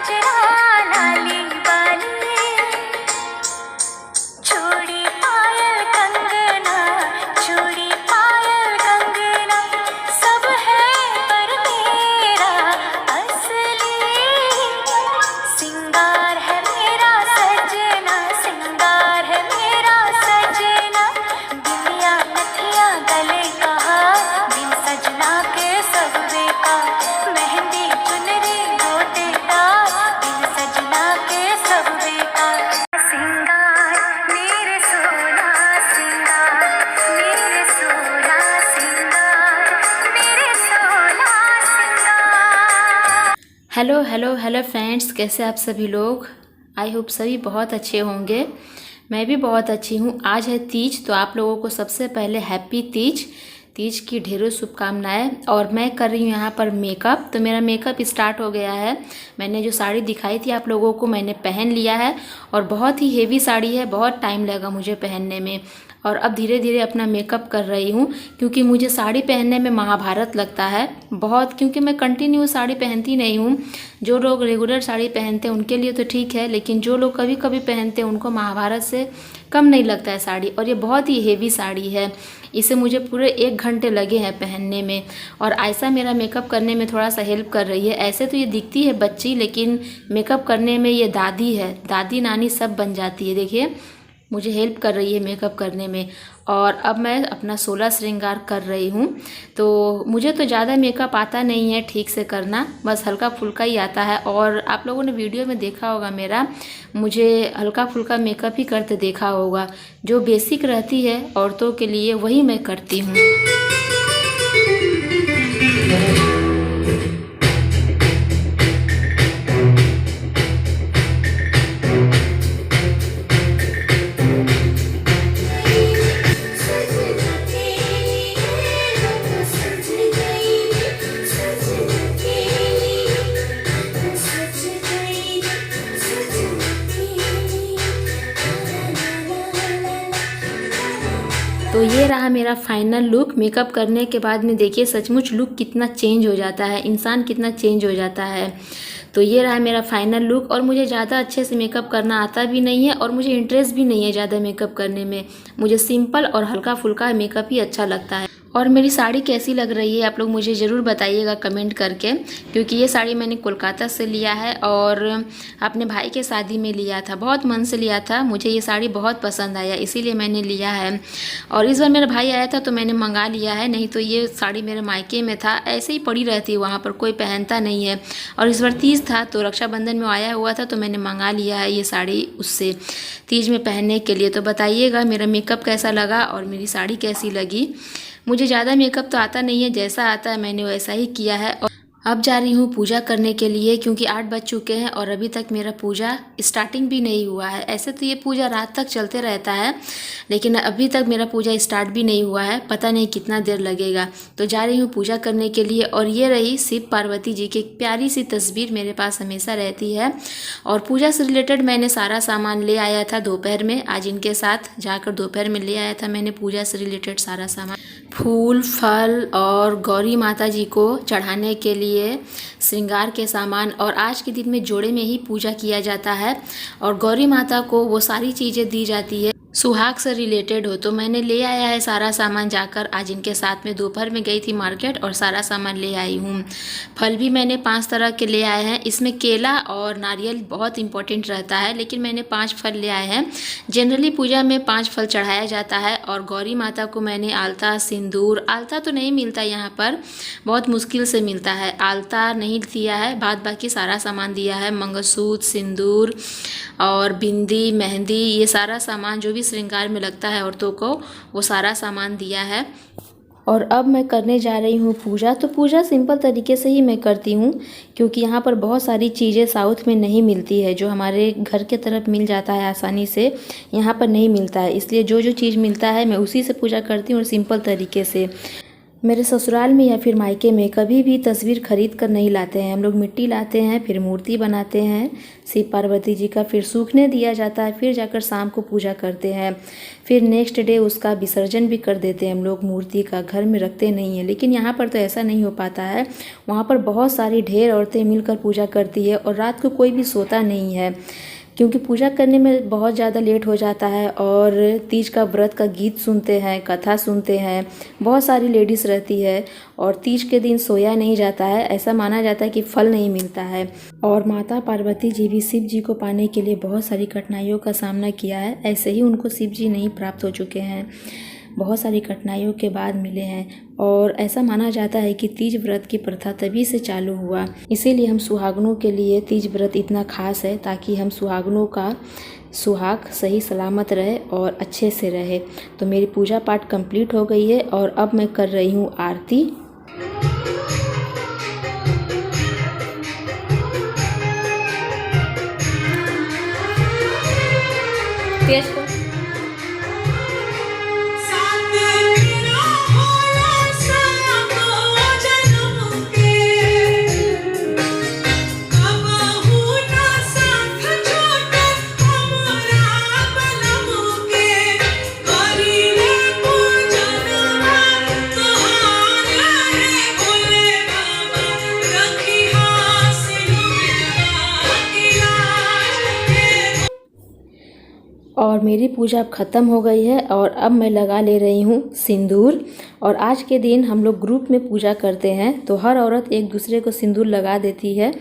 गजरा लाली बाली, चूड़ी पायल कंगना, चूड़ी पायल कंगना, सब है पर मेरा असली सिंगार है मेरा सजना, सिंगार है मेरा सजना, बिंदिया नथिया गले का, बिन सजना के सब बेकार, मेहंदी चुनरी गोटेदार, बिन सजना के सब बेकार। सिंगार मेरे सोना सिंगार, मेरे सोना सिंगार, मेरे सोना सिंगार। हेलो हेलो हेलो फ्रेंड्स, कैसे आप सभी लोग। आई होप सभी बहुत अच्छे होंगे। मैं भी बहुत अच्छी हूँ। आज है तीज, तो आप लोगों को सबसे पहले हैप्पी तीज। तीज की ढेरों शुभकामनाएं। और मैं कर रही हूँ यहाँ पर मेकअप। तो मेरा मेकअप स्टार्ट हो गया है। मैंने जो साड़ी दिखाई थी आप लोगों को, मैंने पहन लिया है और बहुत ही हेवी साड़ी है, बहुत टाइम लगा मुझे पहनने में। और अब धीरे धीरे अपना मेकअप कर रही हूँ, क्योंकि मुझे साड़ी पहनने में महाभारत लगता है बहुत, क्योंकि मैं कंटिन्यू साड़ी पहनती नहीं हूँ। जो लोग रेगुलर साड़ी पहनते हैं उनके लिए तो ठीक है, लेकिन जो लोग कभी कभी पहनते हैं उनको महाभारत से कम नहीं लगता है साड़ी। और ये बहुत ही हेवी साड़ी है, इसे मुझे पूरे 1 घंटे लगे हैं पहनने में। और ऐसा मेरा मेकअप करने में थोड़ा सा हेल्प कर रही है। ऐसे तो ये दिखती है बच्ची, लेकिन मेकअप करने में ये दादी है, दादी नानी सब बन जाती है। देखिए मुझे हेल्प कर रही है मेकअप करने में। और अब मैं अपना 16 श्रृंगार कर रही हूँ। तो मुझे तो ज़्यादा मेकअप आता नहीं है ठीक से करना, बस हल्का फुल्का ही आता है। और आप लोगों ने वीडियो में देखा होगा मेरा, मुझे हल्का फुल्का मेकअप ही करते देखा होगा। जो बेसिक रहती है औरतों के लिए वही मैं करती हूँ। तो ये रहा मेरा फाइनल लुक। मेकअप करने के बाद में देखिए सचमुच लुक कितना चेंज हो जाता है, इंसान कितना चेंज हो जाता है। तो ये रहा मेरा फाइनल लुक। और मुझे ज़्यादा अच्छे से मेकअप करना आता भी नहीं है और मुझे इंटरेस्ट भी नहीं है ज़्यादा मेकअप करने में। मुझे सिंपल और हल्का फुल्का मेकअप ही अच्छा लगता है। और मेरी साड़ी कैसी लग रही है आप लोग मुझे ज़रूर बताइएगा कमेंट करके, क्योंकि ये साड़ी मैंने कोलकाता से लिया है और अपने भाई के शादी में लिया था। बहुत मन से लिया था, मुझे ये साड़ी बहुत पसंद आया इसीलिए मैंने लिया है। और इस बार मेरा भाई आया था तो मैंने मंगा लिया है, नहीं तो ये साड़ी मेरे मायके में था, ऐसे ही पड़ी रहती है वहाँ पर, कोई पहनता नहीं है। और इस बार तीज था तो रक्षाबंधन में आया हुआ था तो मैंने मंगा लिया है ये साड़ी उससे तीज में पहनने के लिए। तो बताइएगा मेरा मेकअप कैसा लगा और मेरी साड़ी कैसी लगी। मुझे ज़्यादा मेकअप तो आता नहीं है, जैसा आता है मैंने वैसा ही किया है। और अब जा रही हूँ पूजा करने के लिए, क्योंकि 8 बज चुके हैं और अभी तक मेरा पूजा स्टार्टिंग भी नहीं हुआ है। ऐसे तो ये पूजा रात तक चलते रहता है, लेकिन अभी तक मेरा पूजा स्टार्ट भी नहीं हुआ है, पता नहीं कितना देर लगेगा। तो जा रही हूँ पूजा करने के लिए। और ये रही शिव पार्वती जी की एक प्यारी सी तस्वीर मेरे पास हमेशा रहती है। और पूजा से रिलेटेड मैंने सारा सामान ले आया था दोपहर में, आज इनके साथ जाकर दोपहर में ले आया था मैंने पूजा से रिलेटेड सारा सामान, फूल फल और गौरी माता जी को चढ़ाने के लिए श्रृंगार के सामान। और आज के दिन में जोड़े में ही पूजा किया जाता है और गौरी माता को वो सारी चीज़ें दी जाती है सुहाग से रिलेटेड हो। तो मैंने ले आया है सारा सामान जाकर, आज इनके साथ में दोपहर में गई थी मार्केट और सारा सामान ले आई हूँ। फल भी मैंने 5 तरह के ले आए हैं, इसमें केला और नारियल बहुत इंपॉर्टेंट रहता है, लेकिन मैंने 5 फल ले आए हैं। जनरली पूजा में 5 फल चढ़ाया जाता है। और गौरी माता को मैंने आलता सिंदूर, आलता तो नहीं मिलता यहाँ पर, बहुत मुश्किल से मिलता है, आलता नहीं दिया है, बाद बाकी सारा सामान दिया है। मंगलसूत्र, सिंदूर और बिंदी, मेहंदी, ये सारा सामान जो भी श्रृंगार में लगता है औरतों को, वो सारा सामान दिया है। और अब मैं करने जा रही हूँ पूजा। तो पूजा सिंपल तरीके से ही मैं करती हूँ, क्योंकि यहाँ पर बहुत सारी चीज़ें साउथ में नहीं मिलती है, जो हमारे घर के तरफ मिल जाता है आसानी से, यहाँ पर नहीं मिलता है। इसलिए जो जो चीज़ मिलता है मैं उसी से पूजा करती हूँ और सिंपल तरीके से। मेरे ससुराल में या फिर मायके में कभी भी तस्वीर खरीद कर नहीं लाते हैं। हम लोग मिट्टी लाते हैं, फिर मूर्ति बनाते हैं शिव पार्वती जी का, फिर सूखने दिया जाता है, फिर जाकर शाम को पूजा करते हैं, फिर नेक्स्ट डे उसका विसर्जन भी कर देते हैं हम लोग। मूर्ति का घर में रखते नहीं हैं। लेकिन यहाँ पर तो ऐसा नहीं हो पाता है। वहाँ पर बहुत सारी ढेर औरतें मिलकर पूजा करती है और रात को कोई भी सोता नहीं है, क्योंकि पूजा करने में बहुत ज़्यादा लेट हो जाता है। और तीज का व्रत का गीत सुनते हैं, कथा सुनते हैं, बहुत सारी लेडीज़ रहती है और तीज के दिन सोया नहीं जाता है। ऐसा माना जाता है कि फल नहीं मिलता है। और माता पार्वती जी भी शिव जी को पाने के लिए बहुत सारी कठिनाइयों का सामना किया है। ऐसे ही उनको शिव जी नहीं प्राप्त हो चुके हैं, बहुत सारी कठिनाइयों के बाद मिले हैं। और ऐसा माना जाता है कि तीज व्रत की प्रथा तभी से चालू हुआ। इसीलिए हम सुहागनों के लिए तीज व्रत इतना खास है, ताकि हम सुहागनों का सुहाग सही सलामत रहे और अच्छे से रहे। तो मेरी पूजा पाठ कंप्लीट हो गई है और अब मैं कर रही हूँ आरती। तेज को और मेरी पूजा अब ख़त्म हो गई है और अब मैं लगा ले रही हूँ सिंदूर। और आज के दिन हम लोग ग्रुप में पूजा करते हैं, तो हर औरत एक दूसरे को सिंदूर लगा देती है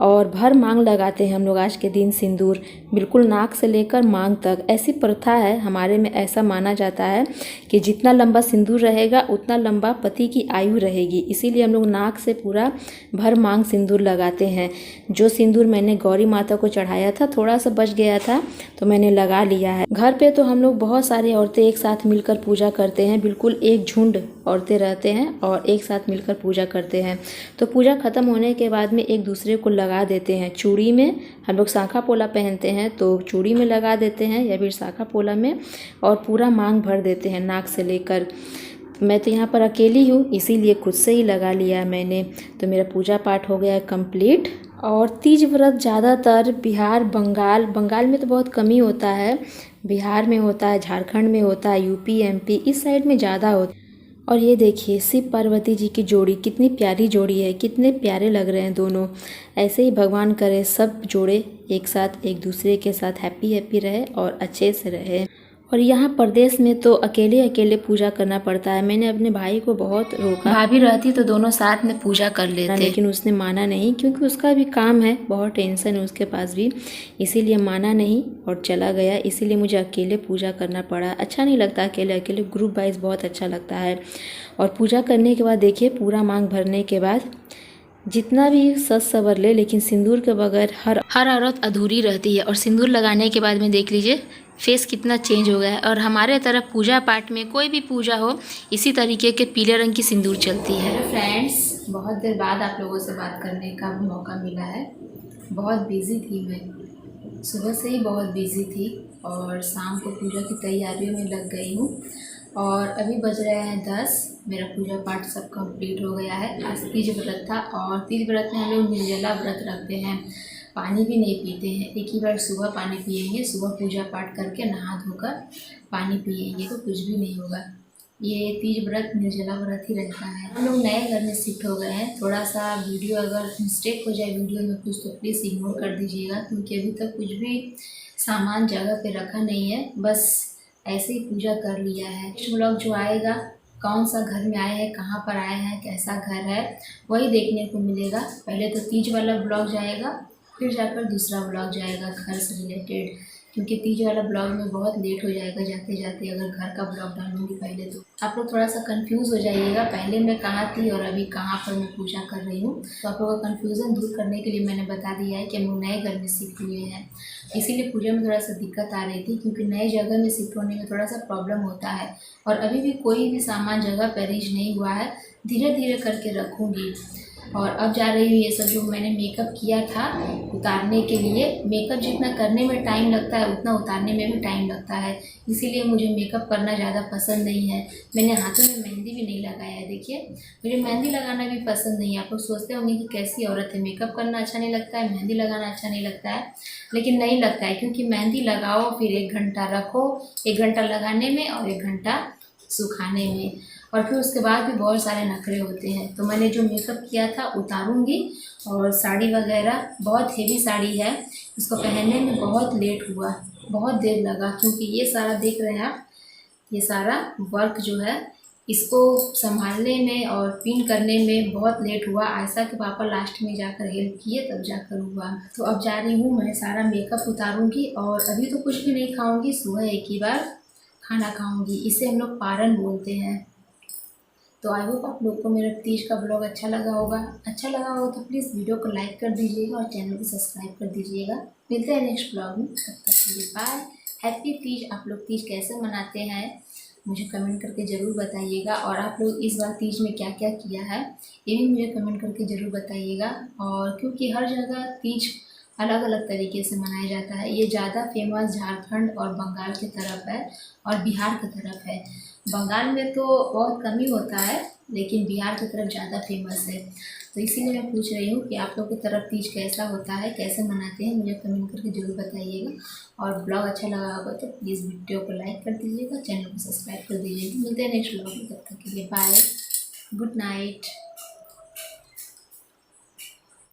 और भर मांग लगाते हैं हम लोग आज के दिन सिंदूर, बिल्कुल नाक से लेकर मांग तक। ऐसी प्रथा है हमारे में। ऐसा माना जाता है कि जितना लंबा सिंदूर रहेगा उतना लंबा पति की आयु रहेगी। इसीलिए हम लोग नाक से पूरा भर मांग सिंदूर लगाते हैं। जो सिंदूर मैंने गौरी माता को चढ़ाया था, थोड़ा सा बच गया था तो मैंने लगा लिया है। घर पे तो हम लोग बहुत सारी औरतें एक साथ मिलकर पूजा करते हैं, बिल्कुल एक झुंड औरतें रहते हैं और एक साथ मिलकर पूजा करते हैं। तो पूजा ख़त्म होने के बाद में एक दूसरे को लगा देते हैं। चूड़ी में हम लोग शाखा पोला पहनते हैं, तो चूड़ी में लगा देते हैं या फिर शाखा पोला में, और पूरा मांग भर देते हैं नाक से लेकर। मैं तो यहाँ पर अकेली हूँ, इसीलिए खुद से ही लगा लिया मैंने। तो मेरा पूजा पाठ हो गया कंप्लीट। और तीज व्रत ज़्यादातर बिहार, बंगाल में तो बहुत कम ही होता है, बिहार में होता है, झारखंड में होता है, यूपी एमपी इस साइड में ज़्यादा होता है। और ये देखिए शिव पार्वती जी की जोड़ी, कितनी प्यारी जोड़ी है, कितने प्यारे लग रहे हैं दोनों। ऐसे ही भगवान करे सब जोड़े एक साथ एक दूसरे के साथ हैप्पी रहे और अच्छे से रहे। और यहाँ प्रदेश में तो अकेले अकेले पूजा करना पड़ता है। मैंने अपने भाई को बहुत रोका, भाभी रहती तो दोनों साथ में पूजा कर लेते, लेकिन उसने माना नहीं, क्योंकि उसका भी काम है, बहुत टेंशन है उसके पास भी, इसीलिए माना नहीं और चला गया। इसीलिए मुझे अकेले पूजा करना पड़ा। अच्छा नहीं लगता अकेले अकेले, ग्रुप वाइज बहुत अच्छा लगता है। और पूजा करने के बाद देखिए, पूरा मांग भरने के बाद जितना भी सज सवर ले, लेकिन सिंदूर के बगैर हर औरत अधूरी रहती है। और सिंदूर लगाने के बाद में देख लीजिए फेस कितना चेंज हो गया है। और हमारे तरफ पूजा पाठ में कोई भी पूजा हो, इसी तरीके के पीले रंग की सिंदूर चलती है। हेलो फ्रेंड्स, बहुत देर बाद आप लोगों से बात करने का मौका मिला है। बहुत बिजी थी मैं, सुबह से ही बहुत बिजी थी और शाम को पूजा की तैयारियों में लग गई हूँ। और अभी बज रहे हैं 10। मेरा पूजा पाठ सब कंप्लीट हो गया है। आज तीज व्रत था और तीज व्रत में हम लोग निर्जला व्रत रखते हैं, पानी भी नहीं पीते हैं। एक ही बार सुबह पानी पिएंगे, सुबह पूजा पाठ करके नहा धोकर पानी पिएंगे तो कुछ भी नहीं होगा। ये तीज व्रत निर्जला व्रत ही रहता है। हम लोग नए घर में शिफ्ट हो गए हैं। थोड़ा सा वीडियो अगर मिस्टेक हो जाए वीडियो में कुछ, तो प्लीज़ इग्नोर कर दीजिएगा, क्योंकि अभी तक कुछ भी सामान जगह पे रखा नहीं है, बस ऐसे ही पूजा कर लिया है। नेक्स्ट व्लॉग जो आएगा, कौन सा घर में आए हैं, कहाँ पर आए हैं, कैसा घर है, वही देखने को मिलेगा। पहले तो तीज वाला ब्लॉग जाएगा, फिर जाकर दूसरा ब्लॉग जाएगा घर से रिलेटेड, क्योंकि तीज वाला ब्लॉग में बहुत लेट हो जाएगा जाते जाते अगर घर का ब्लॉग डालूंगी पहले। तो आप लोग थोड़ा सा कंफ्यूज हो जाइएगा, पहले मैं कहाँ थी और अभी कहाँ पर मैं पूजा कर रही हूँ। तो आप लोगों का कन्फ्यूज़न दूर करने के लिए मैंने बता दिया है कि हम लोग नए घर में शिफ्ट हुए हैं, इसीलिए पूजा में थोड़ा सा दिक्कत आ रही थी, क्योंकि नए जगह में शिफ्ट होने में थोड़ा सा प्रॉब्लम होता है। और अभी भी कोई भी सामान जगह पर अरेंज नहीं हुआ है, धीरे धीरे करके रखूँगी। और अब जा रही हूँ ये सब जो मैंने मेकअप किया था उतारने के लिए। मेकअप जितना करने में टाइम लगता है उतना उतारने में भी टाइम लगता है, इसीलिए मुझे मेकअप करना ज़्यादा पसंद नहीं है। मैंने हाथों में मेहंदी भी नहीं लगाया है। देखिए, मुझे मेहंदी लगाना भी पसंद नहीं है। आप लोग सोचते होंगे कि कैसी औरत है, मेकअप करना अच्छा नहीं लगता है, मेहंदी लगाना अच्छा नहीं लगता है, लेकिन नहीं लगता है, क्योंकि मेहंदी लगाओ फिर 1 घंटा रखो, 1 घंटा लगाने में और 1 घंटा सुखाने में, और फिर उसके बाद भी बहुत सारे नखरे होते हैं। तो मैंने जो मेकअप किया था उतारूंगी। और साड़ी वगैरह बहुत हेवी साड़ी है, इसको पहनने में बहुत लेट हुआ, बहुत देर लगा, क्योंकि ये सारा देख रहे हैं आप, ये सारा वर्क जो है इसको संभालने में और पिन करने में बहुत लेट हुआ। आयशा के पापा लास्ट में जाकर हेल्प किए, तब जाकर हुआ। तो अब जा रही हूँ मैं सारा मेकअप उतारूंगी, और अभी तो कुछ भी नहीं खाऊंगी, सुबह एक ही बार खाना खाऊंगी। इसे हम लोग पारन बोलते हैं। तो आई होप आप लोग को मेरा तीज का ब्लॉग अच्छा लगा होगा। अच्छा लगा होगा तो प्लीज़ वीडियो को लाइक कर दीजिएगा और चैनल को सब्सक्राइब कर दीजिएगा। मिलते हैं नेक्स्ट ब्लॉग में, तब तक के लिए बाय। हैप्पी तीज। आप लोग तीज कैसे मनाते हैं मुझे कमेंट करके ज़रूर बताइएगा, और आप लोग इस बार तीज में क्या क्या किया है ये भी मुझे कमेंट करके ज़रूर बताइएगा। और क्योंकि हर जगह तीज अलग अलग तरीके से मनाया जाता है, ये ज़्यादा फेमस झारखंड और बंगाल की तरफ है और बिहार की तरफ है। बंगाल में तो बहुत कम ही होता है, लेकिन बिहार की तरफ ज़्यादा फेमस है। तो इसीलिए मैं पूछ रही हूँ कि आप लोग की तरफ तीज कैसा होता है, कैसे मनाते हैं, मुझे कमेंट करके ज़रूर बताइएगा। और ब्लॉग अच्छा लगा होगा तो प्लीज़ वीडियो को लाइक कर दीजिएगा, चैनल को सब्सक्राइब कर दीजिएगा। मिलते हैं नेक्स्ट ब्लॉग में, तब तक के लिए बाय, गुड नाइट।